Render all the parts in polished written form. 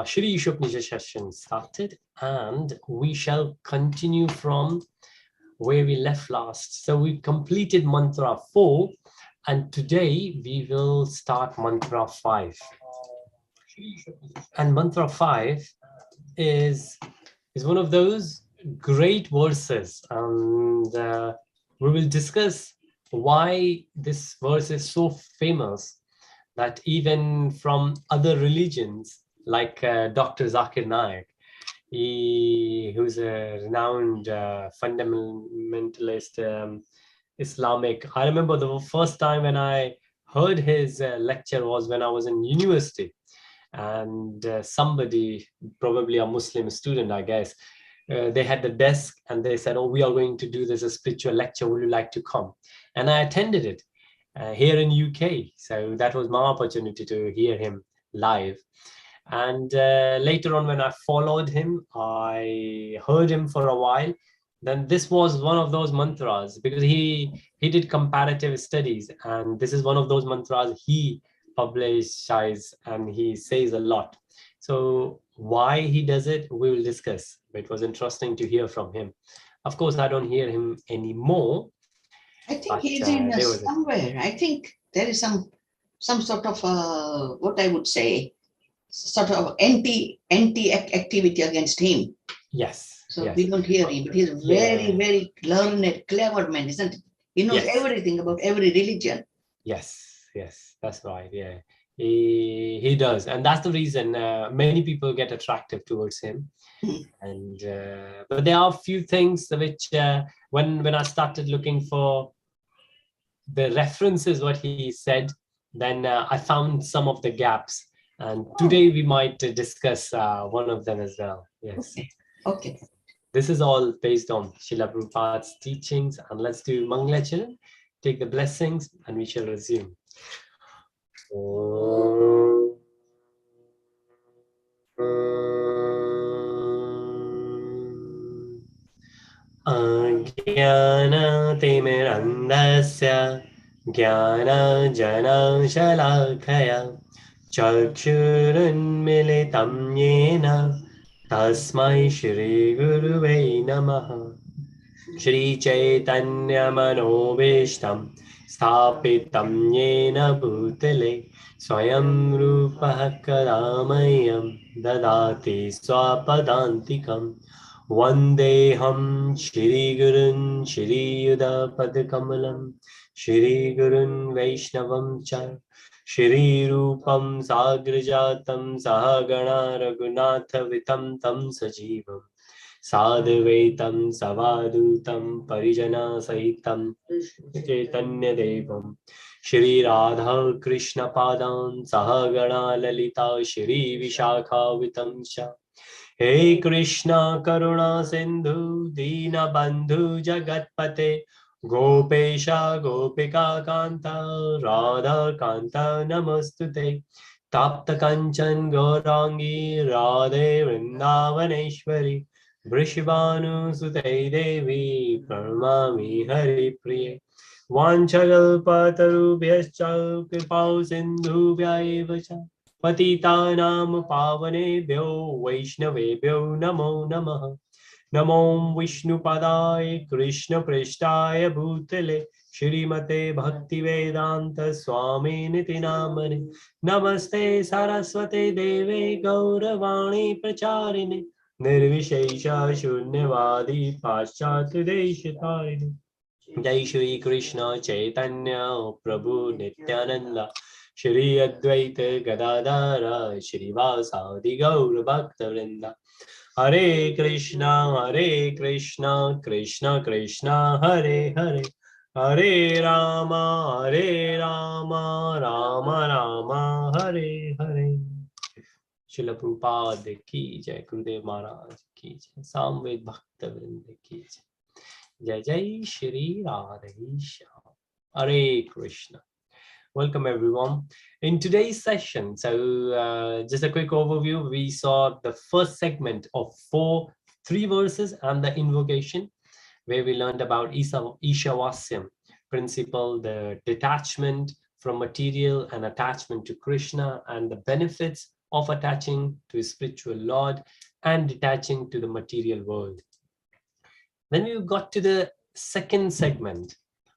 Shri Īśopaniṣad session started, and we shall continue from where we left last. So we completed mantra 4, and today we will start mantra 5. And mantra 5 is one of those great verses, and we will discuss why this verse is so famous that even from other religions, like Dr. Zakir Naik, who's a renowned fundamentalist Islamic. I remember the first time when I heard his lecture was when I was in university, and somebody, probably a Muslim student, I guess, they had the desk and they said, "Oh, we are going to do this a spiritual lecture. Would you like to come?" And I attended it here in UK. So that was my opportunity to hear him live. And later on, when I followed him, I heard him for a while. Then this was one of those mantras, because he did comparative studies, and this is one of those mantras he publishes and he says a lot. So why he does it, we will discuss. It was interesting to hear from him. Of course, I don't hear him anymore. I think he's in somewhere. I think there is some sort of what I would say, sort of anti activity against him. Yes. So yes. we don't hear him, but he's very learned, clever man, isn't it? He knows everything about every religion. Yes, that's right. Yeah, he does, and that's the reason many people get attractive towards him. And but there are a few things which when I started looking for the references what he said, then I found some of the gaps, and today we might discuss one of them as well. Yes. Okay. This is all based on Srila Prabhupada's teachings, and let's do Mangalachan, take the blessings, and we shall resume. Ajnana-timirandhasya jnana-janashalakaya chakshurunmilitam yena tasmai Shri Guruve Namaha. Shri Chaitanya Manobishtam Sthapitam Yena Bhutale Swayam Rupa Kadamayam Dadati Swapadantikam Vandeham Shri Gurun Shri Yuda Padakamalam Shri Gurun Vaishnavam Cha Shri Rupam Sagrajatam Sahagana Raghunatha Vitam Tam Sajivam Sadvaitam Savadutam Parijana Sahitam Chaitanya Devam Shri Radha Krishna Padam Sahagana Lalita Shri Vishakha Vitamsha Hey Krishna Karuna Sindhu Dina Bandhu Jagatpate Gopesha Gopika Kanta Radha Kanta Namostute Tapta Kanchan Gaurangi Radhe Vrindavaneshwari Vrishibhanu Sute Devi Pranamami Hari Priye Vanchagalpatarubhyascha Kripau Sindhubhya Cha Patitanam Pavanebhyo Vaishnavebhyo Namo Namaha Namo Vishnupadaya Krishna Prishtaya Bhutale Shrimate Bhaktivedanta Swami Niti Namane Namaste Saraswate Deve Gauravani Pracharine Nirvishesha Shunyavadi Paschat Deshitarine Jai Shri Krishna Chaitanya Prabhu Nityananda Shri Advaita Gadadara Shri Vasadi Gaur Bhakta Vrinda Hare Krishna Krishna Krishna Hare Hare Hare Rama Rama Rama Hare Hare. Srila Prabhupada ki jai, Gurudev Maharaj ki jai, Samved Bhakta Vrinda ki jai. Jai Jai Shri Radha Hare Krishna. Welcome everyone. In today's session, so just a quick overview, we saw the first segment of 3 verses and the invocation, where we learned about Īśopaniṣad principle, the detachment from material and attachment to Krishna, and the benefits of attaching to a spiritual Lord and detaching to the material world. Then we got to the second segment,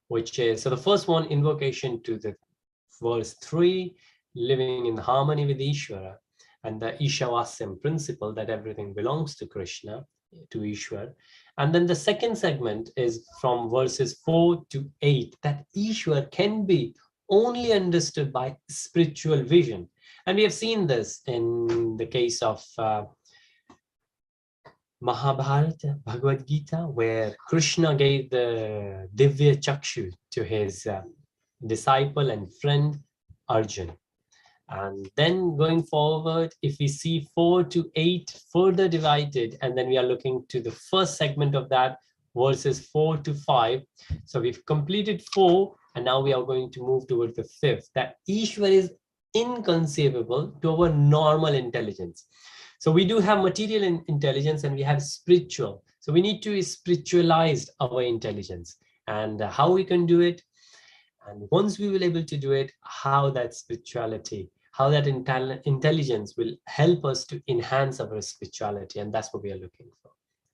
which is, so the first one, invocation to the verse 3, living in harmony with Ishvara, and the Īśopaniṣad principle that everything belongs to Krishna, to Ishwar. And then the second segment is from verses 4 to 8, that Ishwar can be only understood by spiritual vision. And we have seen this in the case of Mahabharata, Bhagavad Gita, where Krishna gave the Divya Chakshu to his disciple and friend Arjun. And then going forward, if we see 4 to 8 further divided, and then we are looking to the first segment of that, verses 4 to 5. So we've completed 4, and now we are going to move towards the 5th, that Ishwar is inconceivable to our normal intelligence. So we do have material intelligence and we have spiritual. So we need to spiritualize our intelligence, and how we can do it. And once we will able to do it, how that spirituality, how that intelligence will help us to enhance our spirituality. And that's what we are looking for.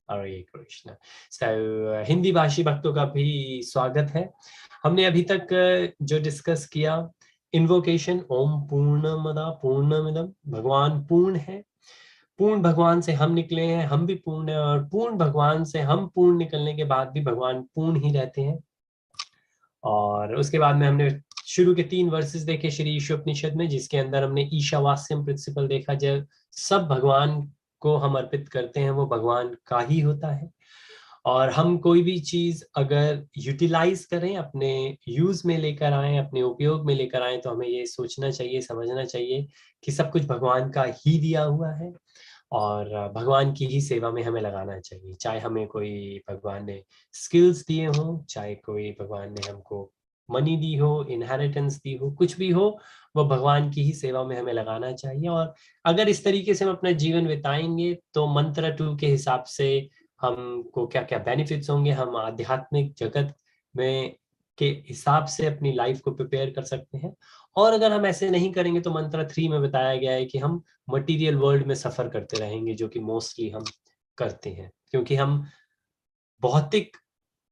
Hare Krishna. So Hindi भाषी भक्तों का भी स्वागत है. हमने अभी तक जो डिस्कस किया, इन्वोकेशन, ओम पूर्णमदा पूर्णमिदम, भगवान पूर्ण है, पूर्ण भगवान से हम निकले हैं, हम भी पूर्ण हैं, और पूर्ण भगवान से हम पूर्ण निकलने के बाद भी भगवान पूर्ण ही रहते हैं. और उसके बाद में हमने शुरू के 3 वर्सेस देखे श्री ईशोपनिषद में, जिसके अंदर हमने ईशावास्यम प्रिंसिपल देखा, जब सब भगवान को हम अर्पित करते हैं वो भगवान का ही होता है. और हम कोई भी चीज अगर यूटिलाइज करें, अपने यूज में लेकर आए, अपने उपयोग में लेकर आए, तो हमें ये सोचना चाहिए, समझना चाहिए कि सब कुछ भगवान का ही दिया हुआ है और भगवान की ही सेवा में हमें लगाना चाहिए. चाहे हमें कोई भगवान ने स्किल्स दिए हों, चाहे कोई भगवान ने हमको मनी दी हो, इनहेरिटेंस दी हो, कुछ भी हो, वो भगवान की ही सेवा में हमें लगाना चाहिए. और अगर इस तरीके से हम अपना जीवन बिताएंगे तो मंत्र 2 के हिसाब से हमको क्या क्या बेनिफिट्स होंगे, हम आध्यात्मिक जगत में के हिसाब से अपनी लाइफ को प्रिपेयर कर सकते हैं. और अगर हम ऐसे नहीं करेंगे तो मंत्र 3 में बताया गया है कि हम मटेरियल वर्ल्ड में सफर करते रहेंगे, जो कि मोस्टली हम करते हैं, क्योंकि हम भौतिक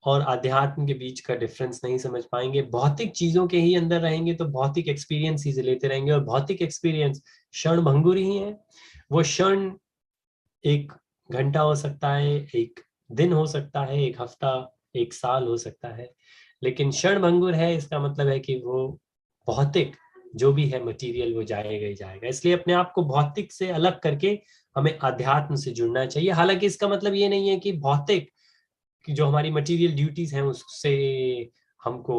और आध्यात्म के बीच का डिफरेंस नहीं समझ पाएंगे. भौतिक चीजों के ही अंदर रहेंगे तो भौतिक एक्सपीरियंस ही लेते रहेंगे, और भौतिक एक्सपीरियंस क्षण भंगुर ही है. वो क्षण 1 घंटा हो सकता है, 1 दिन हो सकता है, 1 हफ्ता, 1 साल हो सकता है, लेकिन क्षण भंगुर है, इसका मतलब है कि वो भौतिक जो भी है मटेरियल वो जाएगा ही जाएगा. इसलिए अपने आप को भौतिक से अलग करके हमें आध्यात्म से जुड़ना चाहिए. हालांकि इसका मतलब ये नहीं है कि भौतिक कि जो हमारी मटेरियल ड्यूटीज हैं उससे हमको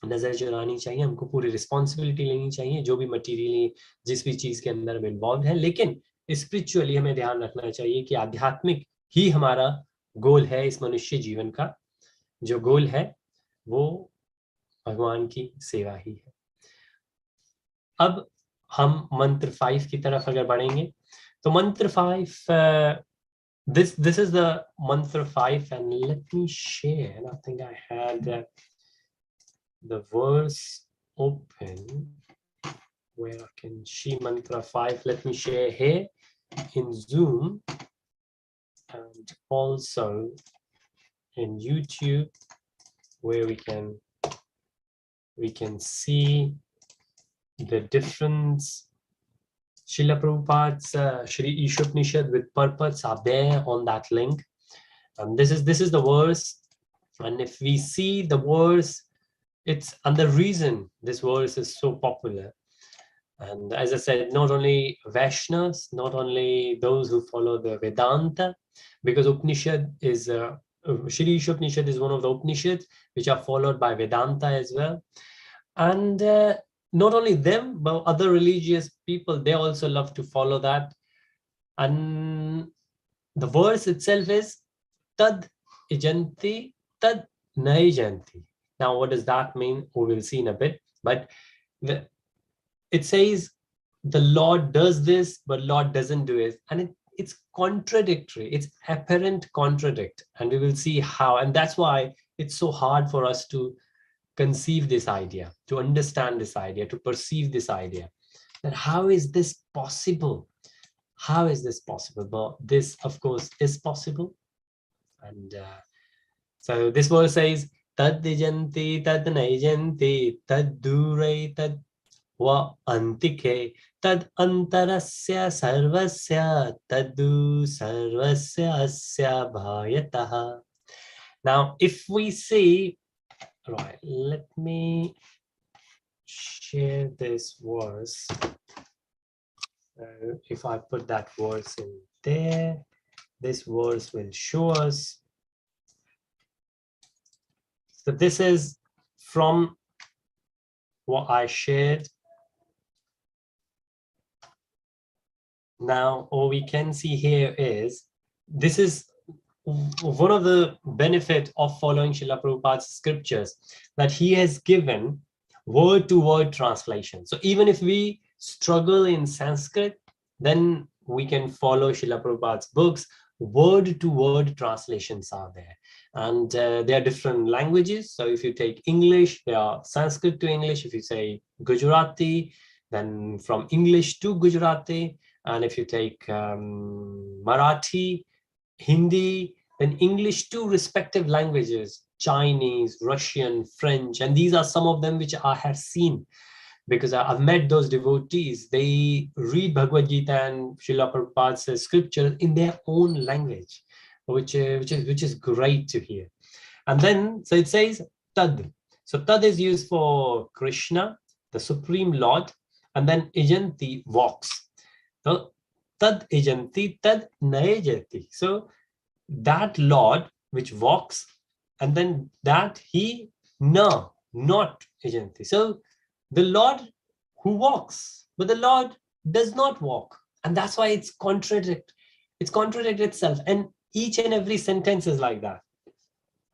नजर चुरानी चाहिए, हमको पूरी रिस्पॉन्सिबिलिटी लेनी चाहिए जो भी मटेरियली जिस भी चीज के अंदर हम इन्वॉल्व है. लेकिन स्पिरिचुअली हमें ध्यान रखना चाहिए कि आध्यात्मिक ही हमारा गोल है. इस मनुष्य जीवन का जो गोल है वो भगवान की सेवा ही है. अब हम मंत्र 5 की तरफ अगर बढ़ेंगे तो मंत्र 5, this is the mantra 5, and let me share. I think I had the verse open where I can see mantra 5. Let me share here in Zoom and also in YouTube, where we can see the difference. Srila Prabhupada's Shri Īśopaniṣad with purpose are there on that link. And this is the verse. And if we see the verse, it's and the reason this verse is so popular. And as I said, not only Vaishnavas, not only those who follow the Vedanta, because Upanishad is Shri Īśopaniṣad is one of the Upanishads which are followed by Vedanta as well. And not only them, but other religious people, they also love to follow that. And the verse itself is Tad ijanti, tad naijanti. Now, what does that mean? We will see in a bit. But it says the Lord does this, but Lord doesn't do it. And it's contradictory. It's apparent contradict. And we will see how. And that's why it's so hard for us to conceive this idea, to understand this idea, to perceive this idea. that how is this possible? How is this possible? But this, of course, is possible. And so this verse says, Tad dijanti tad naijanti tad dure tad wa antike tad antarasya sarvasya tadu sarvasya asya bhayataha. Now, if we see, right, let me share this verse. If I put that verse in there, this verse will show us. So this is from what I shared. Now, all we can see here is, this is one of the benefit of following Srila Prabhupada's scriptures, that he has given word-to-word translation. So even if we struggle in Sanskrit, then we can follow Srila Prabhupada's books. Word-to-word translations are there. And there are different languages. So if you take English, there are Sanskrit to English. If you say Gujarati, then from English to Gujarati. And if you take Marathi, Hindi, then English to respective languages, Chinese, Russian, French, and these are some of them which I have seen, because I've met those devotees. They read Bhagavad Gita and Srila Prabhupada's scriptures in their own language, which is great to hear. And then, so it says Tad. So Tad is used for Krishna, the Supreme Lord, and then Ijanti, walks. So Tad Ijanti, Tad Nayajati. So that Lord which walks, and then that he not Ijanti. So the Lord who walks, but the Lord does not walk. And that's why it's contradict itself. And each and every sentence is like that.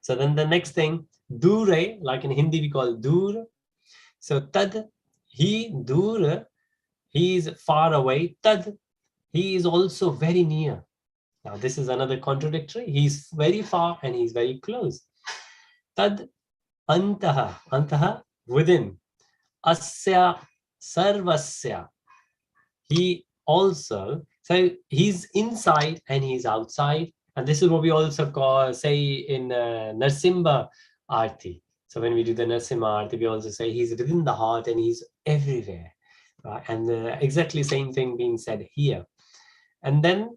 So then the next thing, dure, like in Hindi we call dur. So tad, he dur, he is far away. Tad, he is also very near. Now this is another contradictory. He's very far and he's very close. Tad antaha, within. Asya sarvasya, he also, so he's inside and he's outside. And this is what we also say in Narsimha Arti. So when we do the Narsimha Arti, we also say he's within the heart and he's everywhere. Right? And exactly same thing being said here. And then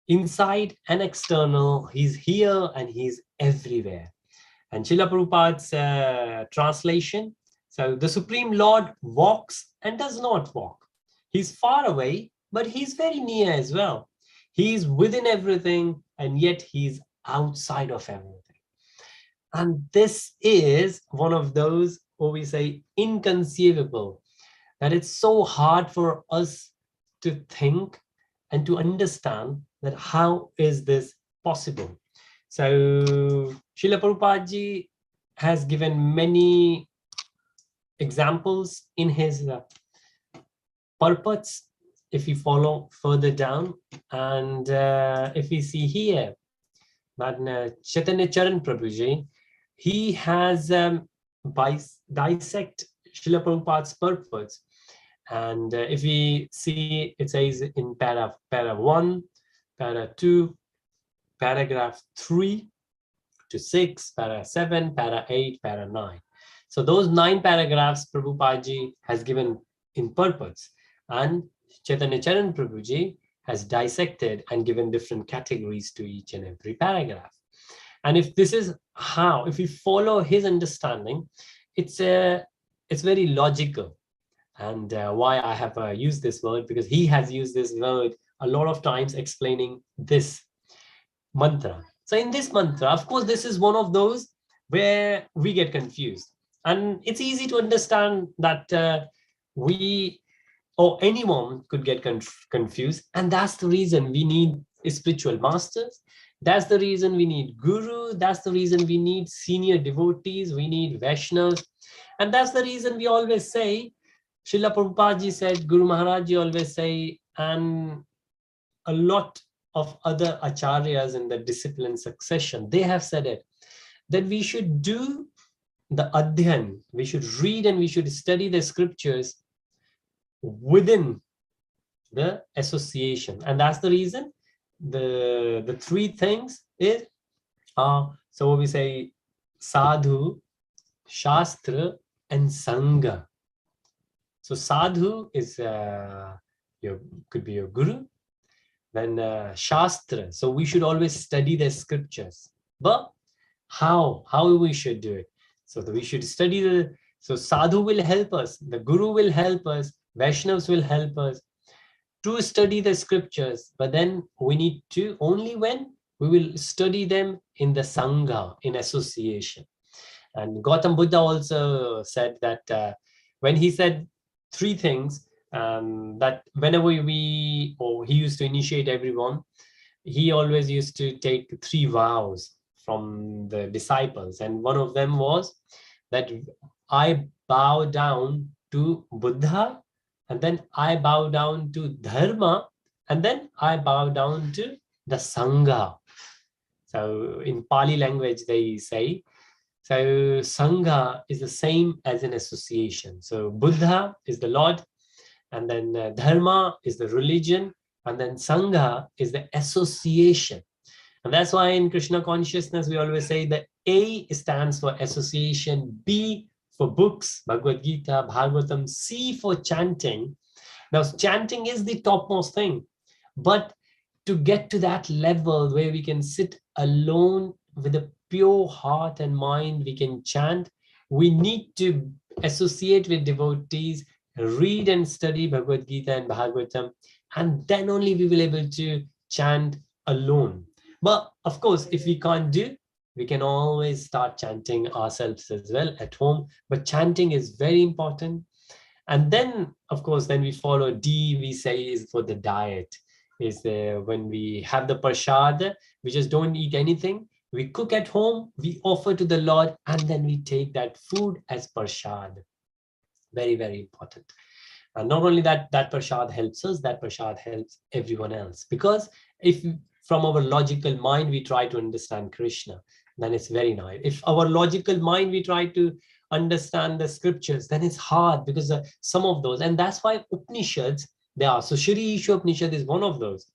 inside and external, he's here and he's everywhere. And Srila Prabhupada's translation, so the Supreme Lord walks and does not walk. He's far away, but he's very near as well. He's within everything, and yet he's outside of everything. And this is one of those, what we say, inconceivable, that it's so hard for us to think and to understand that how is this possible. So Srila Prabhupada ji has given many examples in his purports, if we follow further down. And if we see here, that Chaitanya Charan Prabhuji, he has dissect Srila Prabhupada's purports. And if we see, it says in para 1, para 2, paragraph 3 to 6, para 7, para 8, para 9. So those 9 paragraphs Prabhupada ji has given in purports, and Chaitanya Charan Prabhuji has dissected and given different categories to each and every paragraph. And if this is how, if we follow his understanding, it's very logical. And why I have used this word, because he has used this word a lot of times explaining this mantra. So in this mantra, of course, this is one of those where we get confused. And it's easy to understand that we or anyone could get confused. And that's the reason we need spiritual masters. That's the reason we need guru. That's the reason we need senior devotees. We need Vaishnavas. And that's the reason we always say, Srila Prabhupada ji said, Guru Maharaj ji always say, and a lot of other acharyas in the discipline succession, they have said it, that we should do the adhyan, we should read and we should study the scriptures within the association. And that's the reason the three things is, so what we say, sadhu, shastra, and sangha. So sadhu is could be your guru. Then shastra, so we should always study the scriptures. But how we should do it? So that we should study so sadhu will help us, the guru will help us, Vaishnavas will help us to study the scriptures. But then we need to, only when we will study them in the sangha, in association. And Gautam Buddha also said that when he said three things, that whenever he used to initiate everyone, he always used to take three vows from the disciples. And one of them was that I bow down to Buddha, and then I bow down to Dharma, and then I bow down to the Sangha. So in Pali language, they say, so Sangha is the same as an association. So Buddha is the Lord, and then Dharma is the religion, and then Sangha is the association. And that's why in Krishna consciousness, we always say that A stands for association, B for books, Bhagavad Gita, Bhagavatam, C for chanting. Now, chanting is the topmost thing. But to get to that level where we can sit alone with a pure heart and mind, we can chant, we need to associate with devotees, read and study Bhagavad Gita and Bhagavatam, and then only we will be able to chant alone. But of course, if we can't do, we can always start chanting ourselves as well at home. But chanting is very important. And then, of course, then we follow D, we say is for the diet. Is when we have the prasad, we just don't eat anything. We cook at home, we offer to the Lord, and then we take that food as prasad. Very, very important. And not only that, that prasad helps us, that prasad helps everyone else. Because if from our logical mind we try to understand Krishna, then it's very nice. If our logical mind we try to understand the scriptures, then it's hard, because some of those, and that's why Upanishads, they are. So Shri Īśopaniṣad is one of those.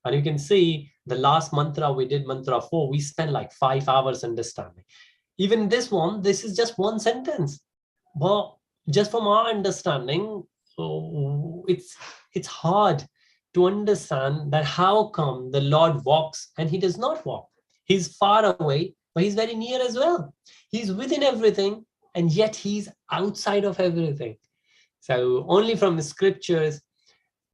And you can see the last mantra we did, mantra 4, we spent like 5 hours understanding. Even this one, this is just one sentence. But just from our understanding, it's hard to understand that how come the Lord walks and he does not walk. He's far away, but he's very near as well. He's within everything, and yet he's outside of everything. So only from the scriptures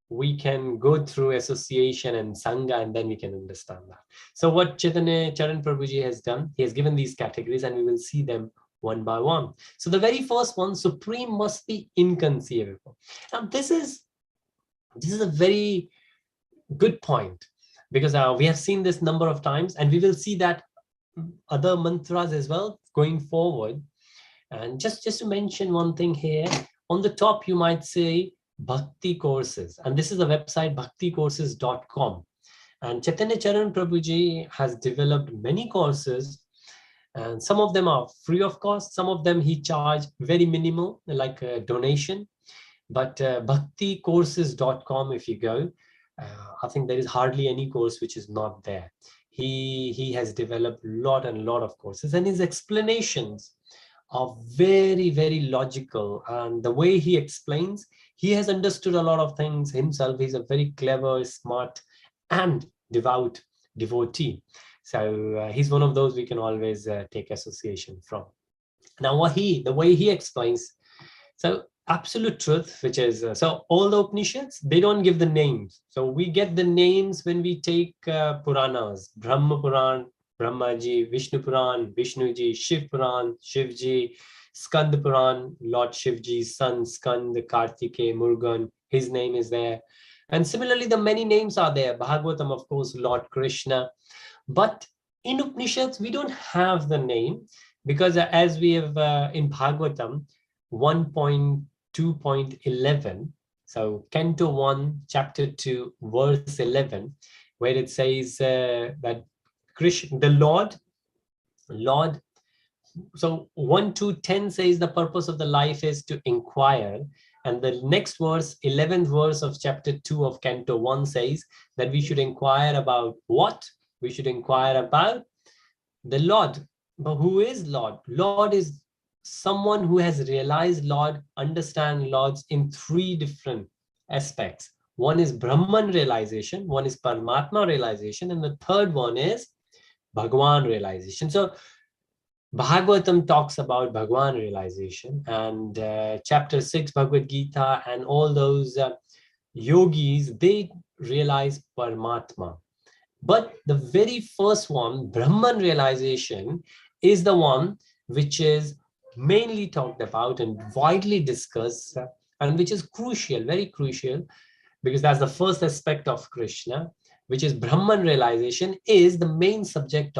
we can go through association and Sangha, and then we can understand that. So what Chaitanya Charan Prabhuji has done, he has given these categories, and we will see them one by one. So the very first one, supreme must be inconceivable. Now this is a very good point, because we have seen this number of times, and we will see that other mantras as well going forward. And just to mention one thing here, on the top you might say Bhakti courses, and this is the website bhakticourses.com. And Chaitanya Charan Prabhuji has developed many courses, and some of them are free of cost, some of them he charged very minimal, like a donation. But bhakticourses.com, if you go, I think there is hardly any course which is not there. He has developed a lot of courses, and his explanations are very, very logical. And the way he explains, he has understood a lot of things himself. He's a very clever, smart, and devout devotee. So he's one of those we can always take association from. Now, the way he explains, so absolute truth, which is, so all the Upanishads, they don't give the names. So we get the names when we take Puranas, Brahma Puran, Brahmaji, Vishnu Puran, Vishnuji, Shiv Puran, Shivji, Skand Puran, Lord Shivji's son, Skand, Kartikeya, Murugan, his name is there. And similarly, the many names are there. Bhagavatam, of course, Lord Krishna. But in Upanishads, we don't have the name, because as we have in Bhagavatam 1.2.11, so Canto 1, Chapter 2, Verse 11, where it says that Krishna, the Lord, so 1 to 10 says the purpose of the life is to inquire, And the next verse, 11th verse of chapter 2 of Canto 1 says that we should inquire about what? We should inquire about the Lord. But who is Lord? Lord is someone who has realized Lord, understand Lords in three different aspects. One is Brahman realization, one is Paramatma realization, and the third one is Bhagwan realization. So Bhagavatam talks about Bhagwan realization, and chapter 6 Bhagavad Gita and all those yogis, they realize Paramatma. But the very first one, Brahman realization, is the one which is mainly talked about and widely discussed, and which is crucial, very crucial, because that's the first aspect of Krishna, which is Brahman realization, is the main subject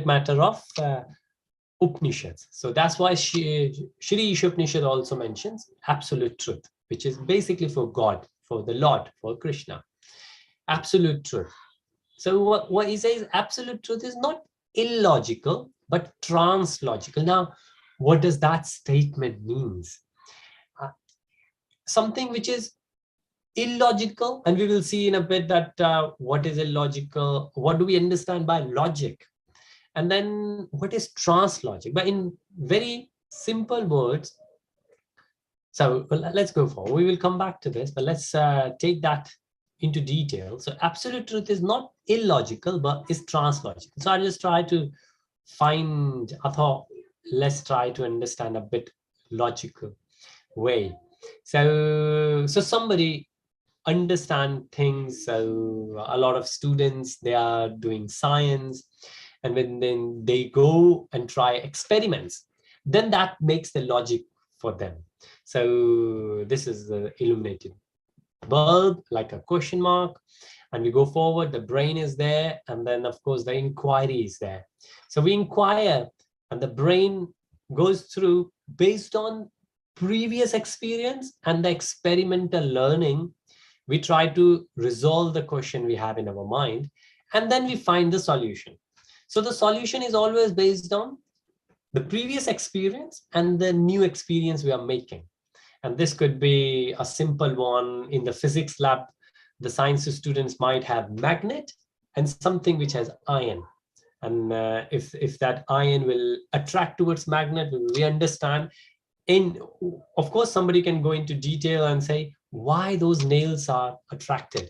matter of Upanishads. So that's why Shri Īśopaniṣad also mentions absolute truth, which is basically for God, for the Lord, for Krishna. Absolute truth. So what he says, absolute truth is not illogical, but translogical. Now, what does that statement means? Something which is illogical, and we will see in a bit that what is illogical, what do we understand by logic, and then what is translogic. But in very simple words, so let's go forward. We will come back to this, but let's take that into detail. So absolute truth is not illogical, but is translogical. So I just try to find, I thought, let's try to understand a bit logical way. So somebody understand things. So a lot of students, they are doing science, and when then they go and try experiments, then that makes the logic for them. So this is the illuminated bulb, like a question mark, and we go forward, the brain is there, and then of course the inquiry is there. So we inquire, and the brain goes through based on previous experience and the experimental learning. We try to resolve the question we have in our mind, and then we find the solution. So the solution is always based on the previous experience and the new experience we are making. And this could be a simple one. In the physics lab, the science students might have magnet and something which has iron. And if that iron will attract towards magnet, we understand. Of course, somebody can go into detail and say why those nails are attracted.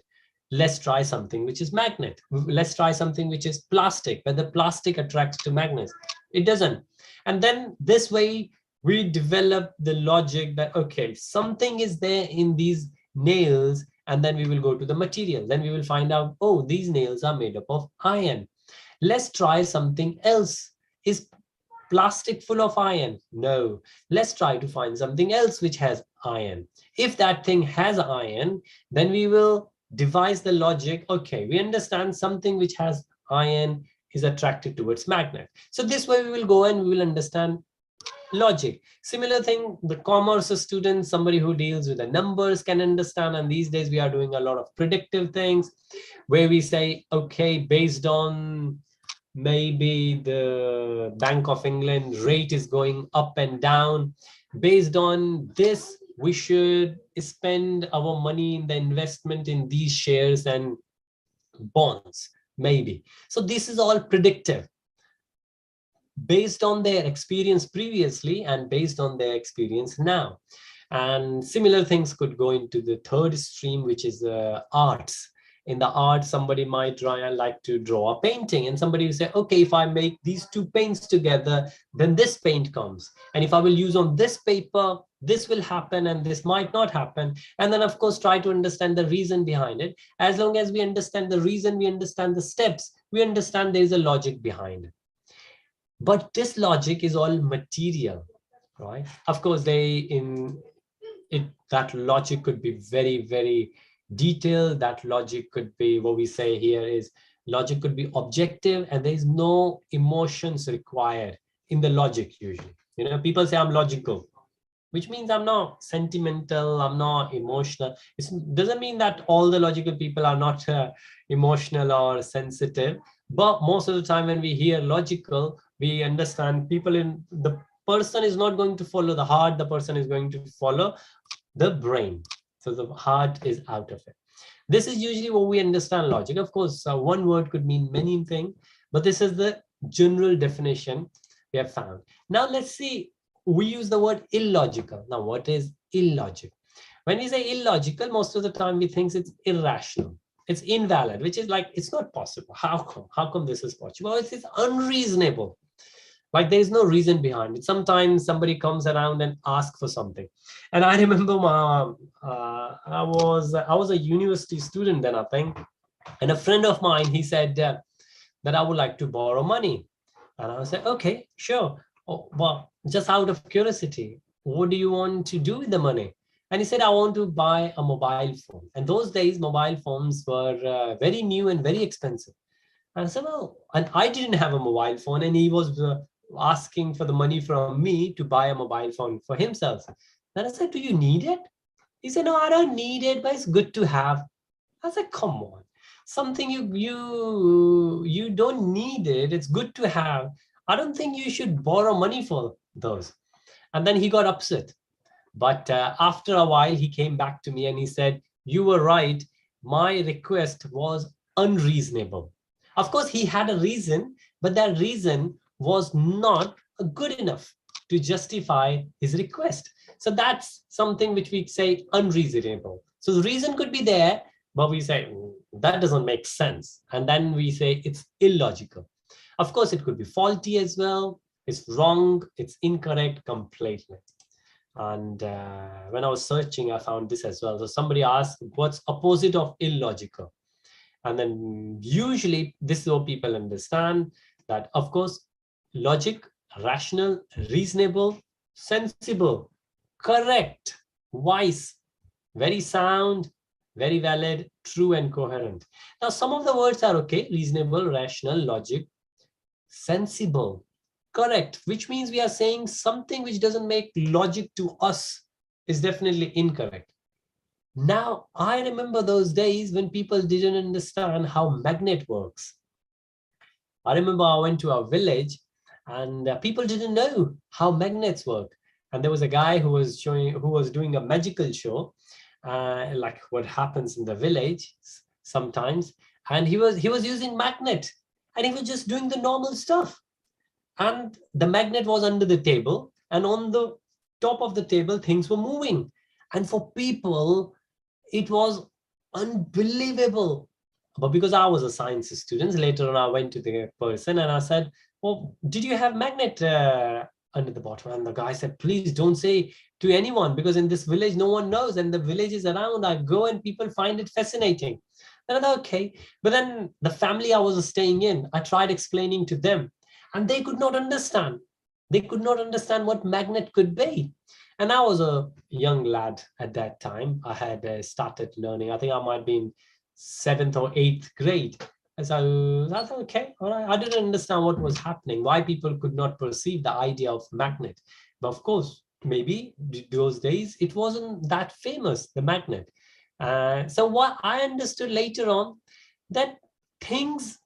Let's try something which is magnet. Let's try something which is plastic, where the plastic attracts to magnets. It doesn't. And then this way, we develop the logic that, okay, something is there in these nails, and then we will go to the material. Then we will find out, oh, these nails are made up of iron. Let's try something else. Is plastic full of iron? No. Let's try to find something else which has iron. If that thing has iron, then we will devise the logic. Okay, we understand something which has iron is attracted towards magnet. So this way we will go and we will understand logic. Similar thing, the commerce student, somebody who deals with the numbers can understand. And these days we are doing a lot of predictive things where we say, okay, based on maybe the Bank of England rate is going up and down, based on this, we should spend our money in the investment in these shares and bonds, maybe. So this is all predictive, based on their experience previously and based on their experience now. And similar things could go into the third stream, which is arts. In the art, somebody might like to draw a painting, and somebody will say, okay, if I make these two paints together, then this paint comes. And if I will use on this paper, this will happen and this might not happen. And then of course, try to understand the reason behind it. As long as we understand the reason, we understand the steps, we understand there is a logic behind it. But this logic is all material, right? Of course, that logic could be very, very detailed. That logic could be, what we say here is, logic could be objective, and there is no emotions required in the logic usually. You know, people say I'm logical, which means I'm not sentimental, I'm not emotional. It doesn't mean that all the logical people are not emotional or sensitive, but most of the time when we hear logical, we understand people in the person is not going to follow the heart, the person is going to follow the brain. So the heart is out of it. This is usually what we understand logic. Of course, one word could mean many things, but this is the general definition we have found. Now let's see, we use the word illogical. Now what is illogic? When we say illogical, most of the time we think it's irrational. It's invalid, which is like, it's not possible. How come? How come this is possible? It's unreasonable. Like there is no reason behind it. Sometimes somebody comes around and asks for something. And I remember I was a university student then, I think. And a friend of mine, he said that I would like to borrow money. And I said, okay, sure. Oh, well, just out of curiosity, what do you want to do with the money? And he said, I want to buy a mobile phone. And those days, mobile phones were very new and very expensive. And I said, well, and I didn't have a mobile phone, and he was asking for the money from me to buy a mobile phone for himself. Then I said, do you need it? He said, no, I don't need it, but it's good to have. I said, come on, something you don't need it. It's good to have. I don't think you should borrow money for those. And then he got upset. But after a while, he came back to me and he said, you were right. My request was unreasonable. Of course, he had a reason, but that reason was not good enough to justify his request. So that's something which we say unreasonable. So the reason could be there, but we say that doesn't make sense. And then we say it's illogical. Of course, it could be faulty as well. It's wrong. It's incorrect completely. And when I was searching, I found this as well. So somebody asked, what's opposite of illogical? And then usually this is what people understand, that of course, logic, rational, reasonable, sensible, correct, wise, very sound, very valid, true and coherent. Now, some of the words are okay: reasonable, rational, logic, sensible, correct, which means we are saying something which doesn't make logic to us is definitely incorrect. Now, I remember those days when people didn't understand how magnet works. I remember I went to a village and people didn't know how magnets work. And there was a guy who was doing a magical show, like what happens in the village sometimes. And he was using magnet, and he was just doing the normal stuff. And the magnet was under the table, and on the top of the table, things were moving. And for people, it was unbelievable. But because I was a science student, later on I went to the person and I said, well, did you have magnet under the bottom? And the guy said, please don't say to anyone, because in this village, no one knows. And the village is around. I go and people find it fascinating. And I thought, okay. But then the family I was staying in, I tried explaining to them, and they could not understand. They could not understand what magnet could be. And I was a young lad at that time. I had started learning. I think I might be in 7th or 8th grade. And so I thought, okay, all right. I didn't understand what was happening, why people could not perceive the idea of magnet. But of course, maybe those days, it wasn't that famous, the magnet. So what I understood later on, that things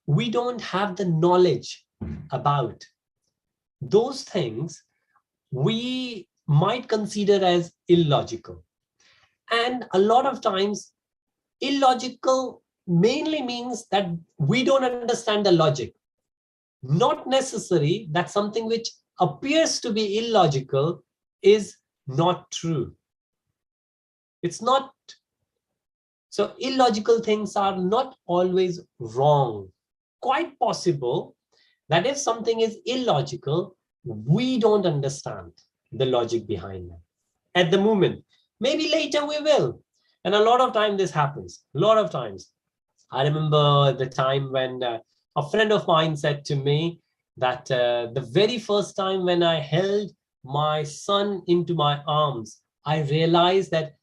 we don't have the knowledge about, those things we might consider as illogical. And a lot of times, illogical mainly means that we don't understand the logic. Not necessary that something which appears to be illogical is not true. It's not. So illogical things are not always wrong. Quite possible that if something is illogical, we don't understand the logic behind them at the moment. Maybe later we will. And a lot of time this happens. A lot of times. I remember the time when a friend of mine said to me that the very first time when I held my son into my arms, I realized that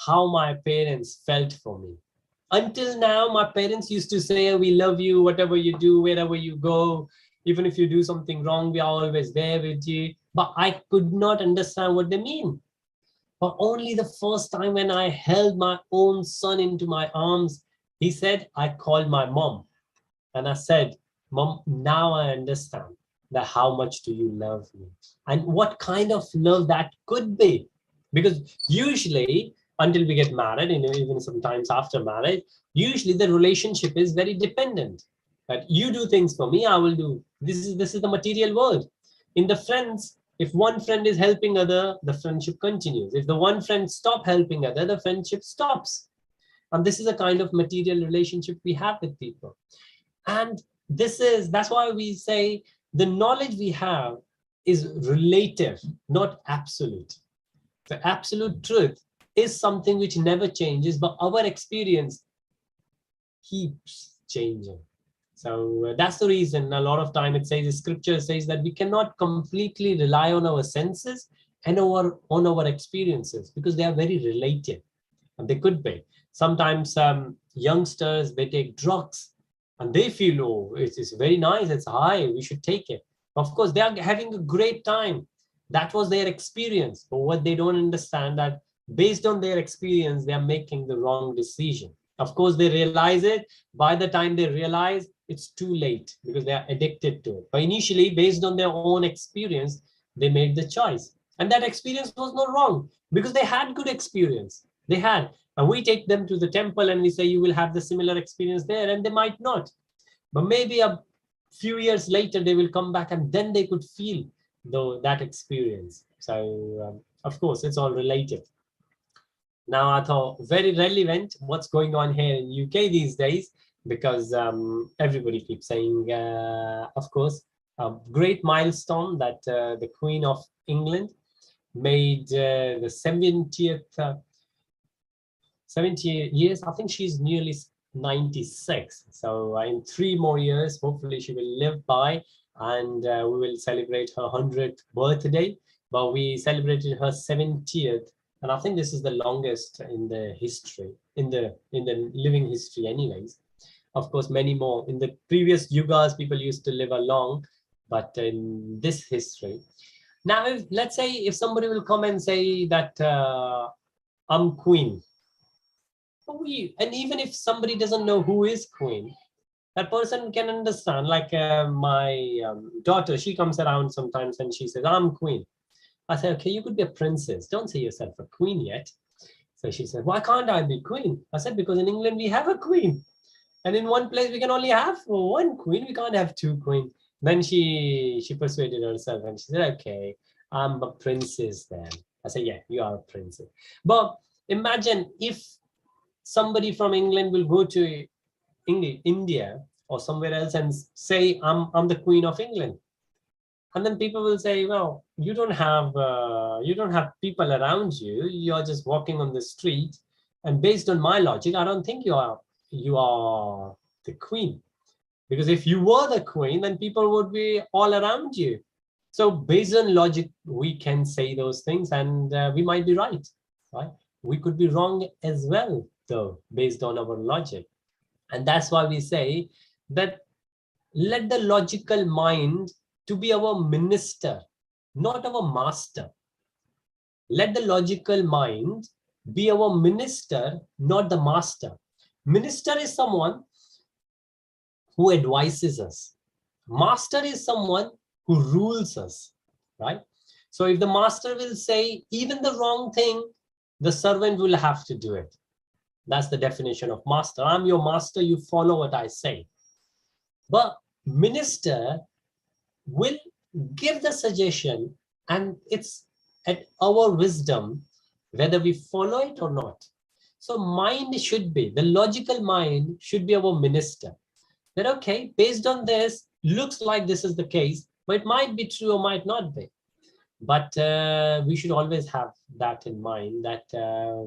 how my parents felt for me. Until now, my parents used to say, we love you, whatever you do, wherever you go. Even if you do something wrong, we are always there with you. But I could not understand what they mean. But only the first time when I held my own son into my arms, he said, I called my mom. And I said, Mom, now I understand. that how much do you love me? And what kind of love that could be? Because usually, until we get married, even sometimes after marriage, usually the relationship is very dependent. That you do things for me, I will do. This is the material world. In the friends, if one friend is helping other, the friendship continues. If the one friend stop helping other, the friendship stops. And this is a kind of material relationship we have with people. And that's why we say the knowledge we have is relative, not absolute. The absolute truth is something which never changes, but our experience keeps changing. So that's the reason a lot of time it says, the scripture says that we cannot completely rely on our senses and on our experiences, because they are very related. And they could be. Sometimes youngsters, they take drugs and they feel, oh, it's very nice, it's high, we should take it. Of course, they are having a great time. That was their experience. But what they don't understand, that based on their experience, they are making the wrong decision. Of course, they realize it. By the time they realize, it's too late because they are addicted to it. But initially, based on their own experience, they made the choice. And that experience was not wrong because they had good experience. They had. And we take them to the temple and we say, you will have the similar experience there, and they might not. But maybe a few years later, they will come back and then they could feel that experience. So, of course, it's all related. Now, I thought very relevant what's going on here in UK these days, because everybody keeps saying, of course, a great milestone that the Queen of England made the 70 years. I think she's nearly 96. So in 3 more years, hopefully she will live by, and we will celebrate her 100th birthday. But we celebrated her 70th. And I think this is the longest in the history, in the living history anyways. Of course, many more. In the previous yugas, people used to live long, but in this history. Now, let's say if somebody will come and say that I'm queen. And even if somebody doesn't know who is queen, that person can understand. Like my daughter, she comes around sometimes and she says, I'm queen. I said, okay, you could be a princess. Don't say yourself a queen yet. So she said, why can't I be queen? I said, because in England, we have a queen. And in one place, we can only have one queen. We can't have 2 queens. Then she persuaded herself and she said, okay, I'm a princess then. I said, yeah, you are a princess. But imagine if somebody from England will go to India or somewhere else and say, I'm the Queen of England. And then people will say, well, you don't have people around you. You're just walking on the street. And based on my logic, I don't think you are the queen. Because if you were the queen, then people would be all around you. So based on logic, we can say those things, and we might be right. We could be wrong as well, though, based on our logic. And that's why we say that let the logical mind to be our minister, not our master. Let the logical mind be our minister, not the master. Minister is someone who advises us. Master is someone who rules us, right? So if the master will say even the wrong thing, the servant will have to do it. That's the definition of master. I'm your master, you follow what I say. But minister will give the suggestion, and it's at our wisdom whether we follow it or not. So mind should be, the logical mind should be our minister. That, okay, based on this, looks like this is the case, but it might be true or might not be. But we should always have that in mind, that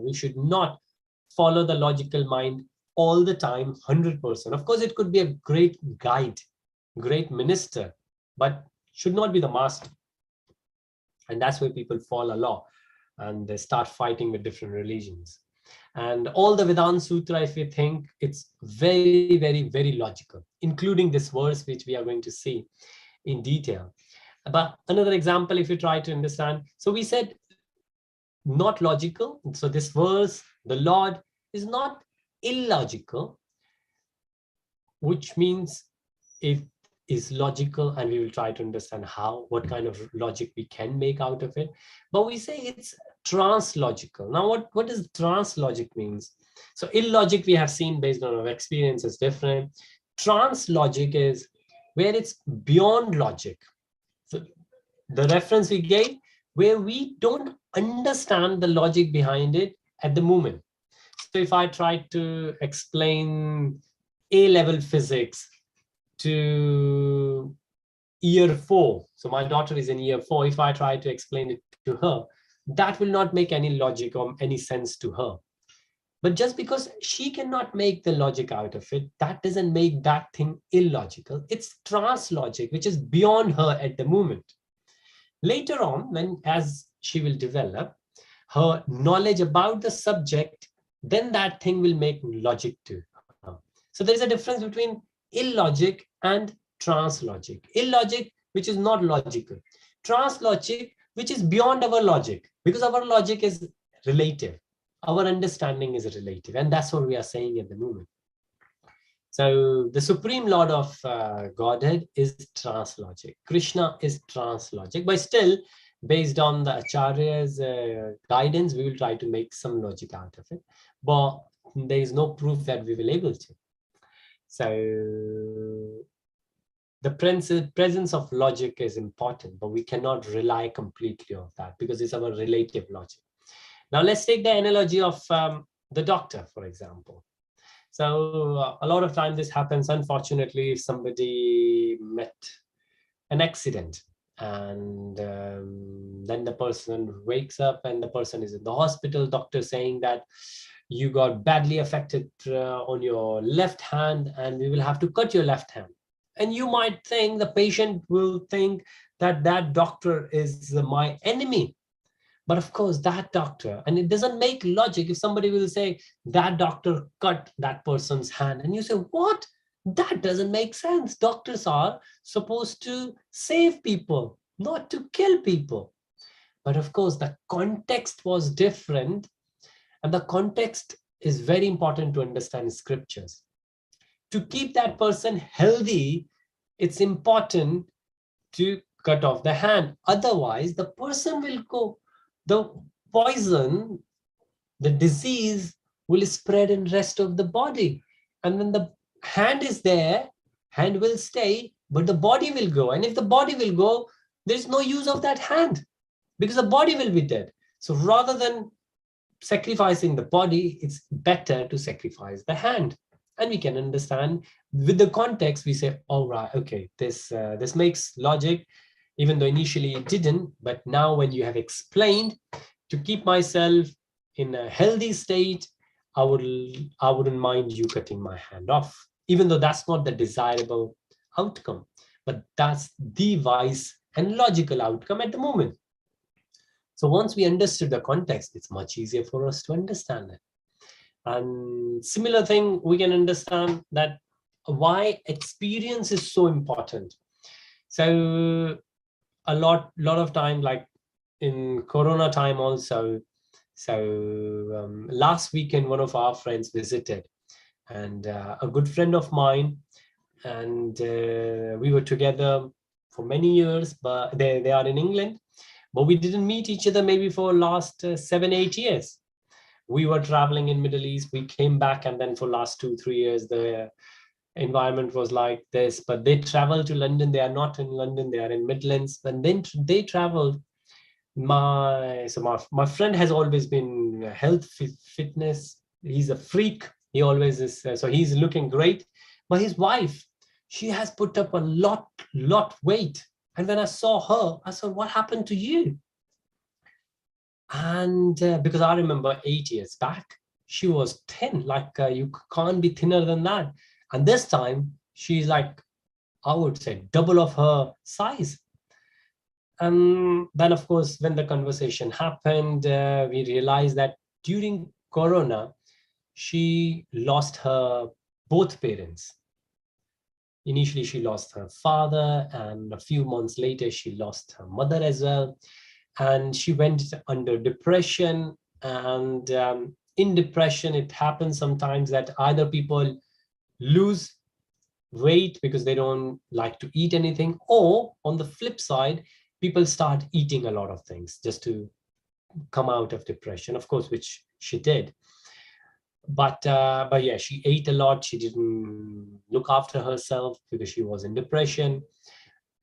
we should not follow the logical mind all the time, 100%. Of course, it could be a great guide, great minister, but should not be the master. And that's where people fall a lot and they start fighting with different religions. And all the Vedanta Sutra, if you think, it's very, very, very logical, including this verse, which we are going to see in detail. But another example, if you try to understand, so we said not logical. So this verse, the Lord, is not illogical, which means if is logical, and we will try to understand what kind of logic we can make out of it. But we say it's translogical. Now, what does translogic means? So illogic, we have seen based on our experience, is different. Translogic is where it's beyond logic. So the reference we gave, where we don't understand the logic behind it at the moment. So if I try to explain A-level physics to year 4, so my daughter is in year 4, if I try to explain it to her, that will not make any logic or any sense to her. But just because she cannot make the logic out of it, that doesn't make that thing illogical. It's translogic, which is beyond her at the moment. Later on, as she will develop her knowledge about the subject, then that thing will make logic to her. So there's a difference between illogic and translogic. Illogic, which is not logical. Translogic, which is beyond our logic, because our logic is relative. Our understanding is relative, and that's what we are saying at the moment. So the Supreme Lord of Godhead is translogic. Krishna is translogic, but still, based on the Acharya's guidance, we will try to make some logic out of it. But there is no proof that we will able to. So the presence of logic is important, but we cannot rely completely on that because it's our relative logic. Now let's take the analogy of the doctor, for example. So a lot of time this happens, unfortunately, if somebody met an accident and then the person wakes up and the person is in the hospital, doctor saying that you got badly affected on your left hand and we will have to cut your left hand. And you might think, the patient will think that that doctor is my enemy. But of course, that doctor, and it doesn't make logic if somebody will say that doctor cut that person's hand, and you say, what? That doesn't make sense. Doctors are supposed to save people, not to kill people. But of course, the context was different, and the context is very important to understand scriptures. To keep that person healthy, it's important to cut off the hand. Otherwise, the person will go. The poison, the disease will spread in rest of the body. And when the hand is there, hand will stay, but the body will go. And if the body will go, there's no use of that hand because the body will be dead. So rather than sacrificing the body, it's better to sacrifice the hand. And we can understand with the context, we say, all right, okay, this makes logic, even though initially it didn't. But now when you have explained, to keep myself in a healthy state, I wouldn't mind you cutting my hand off, even though that's not the desirable outcome. But that's the wise and logical outcome at the moment. So once we understood the context, it's much easier for us to understand it. And similar thing, we can understand that why experience is so important. So a lot of time, like in Corona time also. So last weekend, one of our friends visited, and a good friend of mine, and we were together for many years, but they are in England, but we didn't meet each other maybe for last 7-8 years. We were traveling in Middle East, we came back, and then for last 2-3 years, the environment was like this. But they traveled to London. They are not in London, they are in Midlands. And then they traveled. My friend has always been health fitness. He's a freak. He always is. So he's looking great. But his wife, she has put up a lot weight. And when I saw her, I said, what happened to you? And because I remember 8 years back, she was thin, like you can't be thinner than that. And this time she's like, I would say, double of her size. And then, of course, when the conversation happened, we realized that during Corona, she lost her both parents. Initially, she lost her father, and a few months later, she lost her mother as well. And she went under depression. And in depression, it happens sometimes that either people lose weight because they don't like to eat anything, or on the flip side, people start eating a lot of things just to come out of depression, of course, which she did. But yeah, she ate a lot. She didn't look after herself because she was in depression.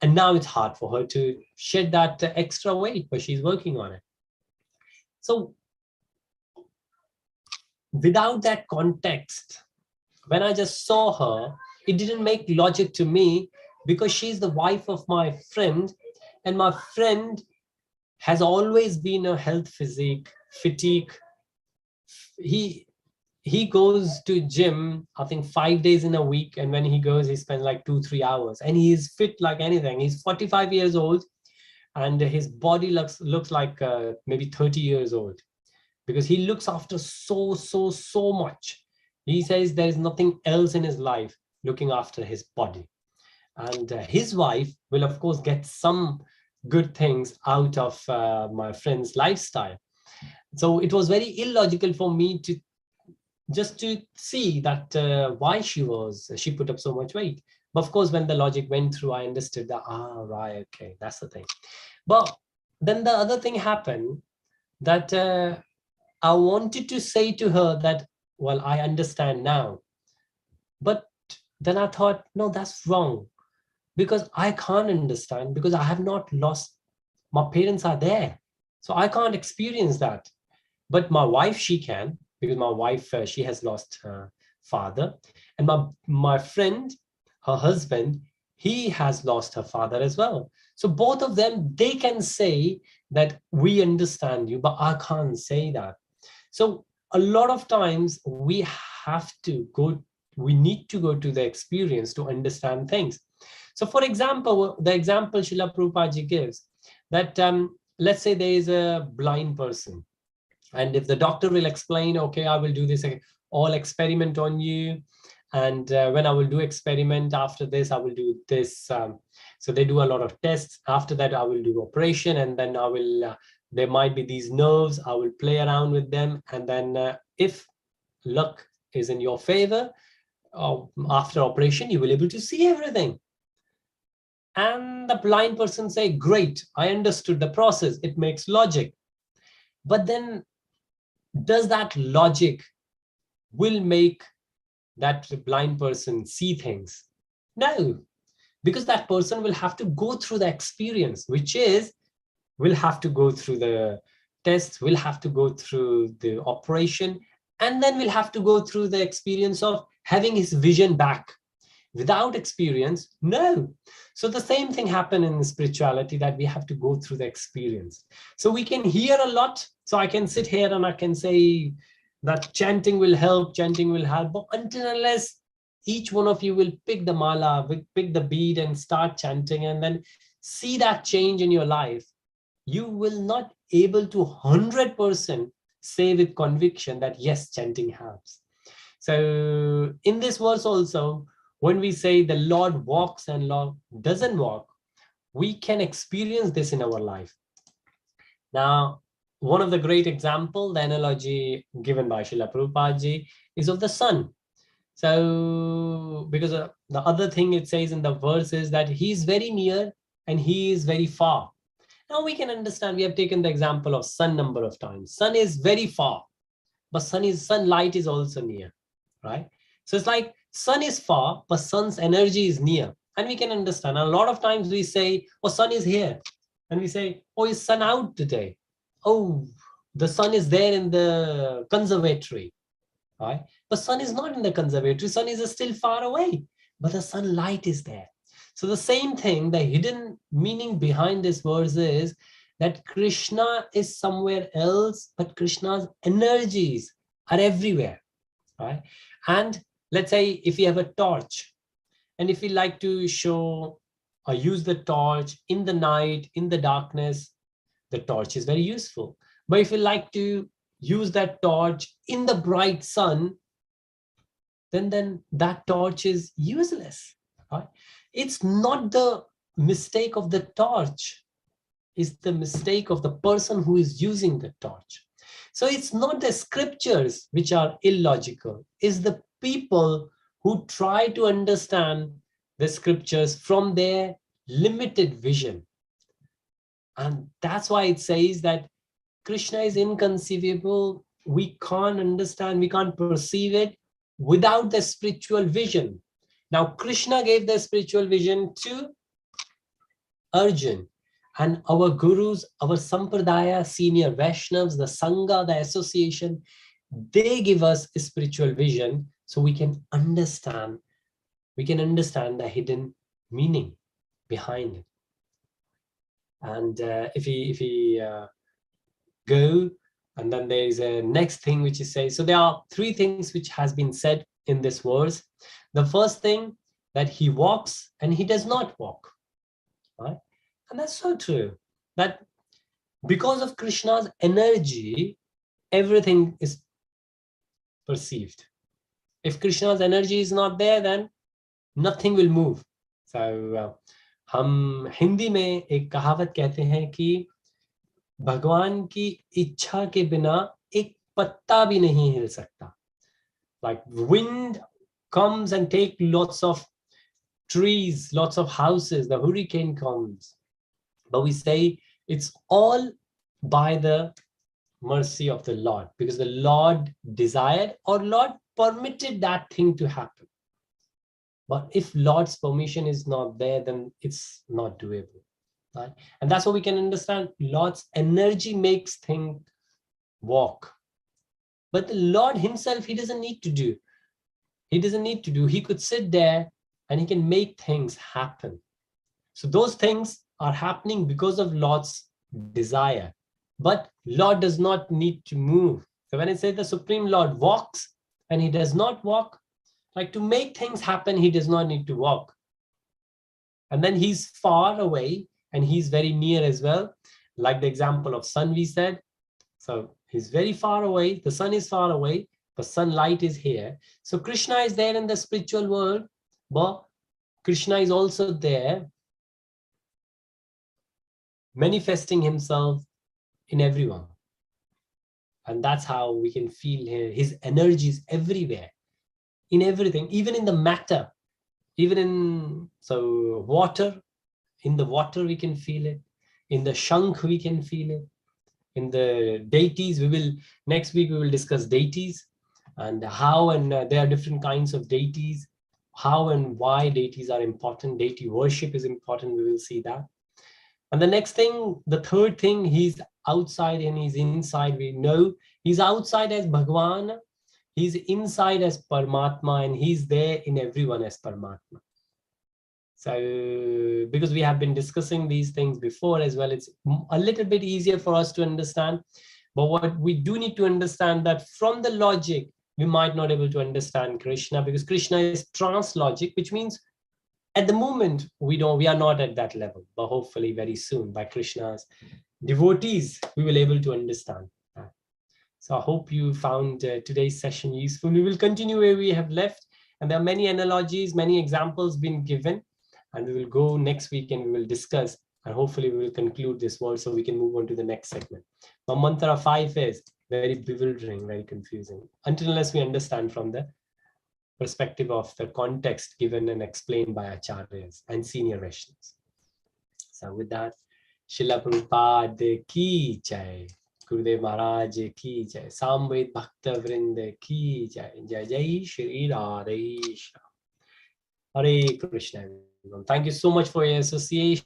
And now it's hard for her to shed that extra weight, but she's working on it. So without that context, when I just saw her, it didn't make logic to me, because she's the wife of my friend, and my friend has always been a health fatigue. He goes to gym, I think 5 days in a week, and when he goes, he spends like 2-3 hours, and he is fit like anything. He's 45 years old, and his body looks like maybe 30 years old, because he looks after so much. He says there is nothing else in his life looking after his body. And his wife will, of course, get some good things out of my friend's lifestyle. So it was very illogical for me to see that why she put up so much weight. But of course, when the logic went through, I understood that, right, okay, that's the thing. But then the other thing happened, that I wanted to say to her that, well, I understand now. But then I thought, no, that's wrong, because I can't understand, because I have not lost, my parents are there. So I can't experience that. But my wife, she can, because my wife, she has lost her father. And my friend, her husband, he has lost her father as well. So both of them, they can say that we understand you, but I can't say that. So a lot of times we need to go to the experience to understand things. So for example, the example Srila Prabhupada gives, that let's say there is a blind person, and if the doctor will explain, okay, I will do this all experiment on you, and when I will do experiment, after this I will do this, so they do a lot of tests. After that I will do operation, and then I will there might be these nerves, I will play around with them, and then if luck is in your favor, after operation you will be able to see everything. And the blind person say, great, I understood the process, it makes logic. But then, does that logic will make that blind person see things? No, because that person will have to go through the experience, which is, will have to go through the tests, will have to go through the operation, and then will have to go through the experience of having his vision back. Without experience, no. So the same thing happened in spirituality, that we have to go through the experience. So we can hear a lot. So I can sit here and I can say that chanting will help, but until unless each one of you will pick the mala, pick the bead and start chanting, and then see that change in your life, you will not able to 100% say with conviction that yes, chanting helps. So in this verse also, when we say the Lord walks and Lord doesn't walk, we can experience this in our life. Now, one of the great example, the analogy given by Srila Prabhupada is of the sun. So, because the other thing it says in the verse is that he is very near and he is very far. Now we can understand, we have taken the example of sun number of times. Sun is very far, but sunlight is also near, right? So it's like sun is far, but sun's energy is near. And we can understand. A lot of times we say, oh, sun is here. And we say, oh, is sun out today? Oh, the sun is there in the conservatory, right? But sun is not in the conservatory. Sun is still far away, but the sunlight is there. So the same thing, the hidden meaning behind this verse is that Krishna is somewhere else, but Krishna's energies are everywhere, right? And let's say if you have a torch, and if you like to show or use the torch in the night, in the darkness, the torch is very useful. But if you like to use that torch in the bright sun, then that torch is useless, right? It's not the mistake of the torch, it's the mistake of the person who is using the torch. So it's not the scriptures which are illogical, it's the people who try to understand the scriptures from their limited vision. And that's why it says that Krishna is inconceivable. We can't understand, we can't perceive it without the spiritual vision. Now, Krishna gave the spiritual vision to Arjun, and our gurus, our sampradaya, senior Vaishnavas, the Sangha, the association, they give us a spiritual vision so we can understand the hidden meaning behind it. And if we go, and then there is a next thing which is says, so there are three things which has been said in this verse. The first thing, that he walks and he does not walk, right? And that's so true, that because of Krishna's energy, everything is perceived. If Krishna's energy is not there, then nothing will move. So हम हिंदी में एक कहावत कहते हैं कि भगवान की इच्छा के बिना एक पत्ता भी नहीं हिल सकता. Like wind comes and take lots of trees, lots of houses, the hurricane comes, but we say it's all by the mercy of the Lord, because the Lord desired or Lord permitted that thing to happen. But if Lord's permission is not there, then it's not doable, right? And that's what we can understand. Lord's energy makes things walk. But the Lord himself, he doesn't need to do. He doesn't need to do. He could sit there and he can make things happen. So those things are happening because of Lord's desire. But Lord does not need to move. So when I say the Supreme Lord walks and he does not walk, like to make things happen, he does not need to walk. And then he's far away and he's very near as well. Like the example of sun we said. So he's very far away. The sun is far away, but sunlight is here. So Krishna is there in the spiritual world, but Krishna is also there manifesting himself in everyone. And that's how we can feel his energy is everywhere, in everything, even in the matter, even in water. In the water we can feel it. In the shankh we can feel it. In the deities, next week we will discuss deities and how, and there are different kinds of deities, how and why deities are important. Deity worship is important. We will see that. And the next thing, the third thing, he's outside and he's inside. We know he's outside as Bhagwan, he's inside as Paramatma, and he's there in everyone as Paramatma. So because we have been discussing these things before as well, it's a little bit easier for us to understand. But what we do need to understand, that from the logic, we might not be able to understand Krishna, because Krishna is trans-logic, which means at the moment, we are not at that level, but hopefully very soon by Krishna's devotees, we will be able to understand that. So I hope you found today's session useful. We will continue where we have left, and there are many analogies, many examples being given, and we will go next week and we will discuss, and hopefully we will conclude this word so we can move on to the next segment. But mantra 5 is very bewildering, very confusing, until unless we understand from the perspective of the context given and explained by acharyas and senior Vaishnavas. So with that, Srila Prabhupada ki jai, Gurudev Maharaj ki jai, Samved Bhakta Vrinda ki jai, Jai Jai Shri Radha. Hare Krishna. Thank you so much for your association.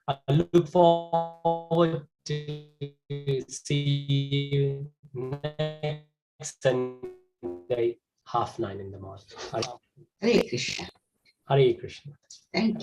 I look forward to see you next Sunday, 9:30 in the morning. Hare Krishna. Hare Krishna. Thank you.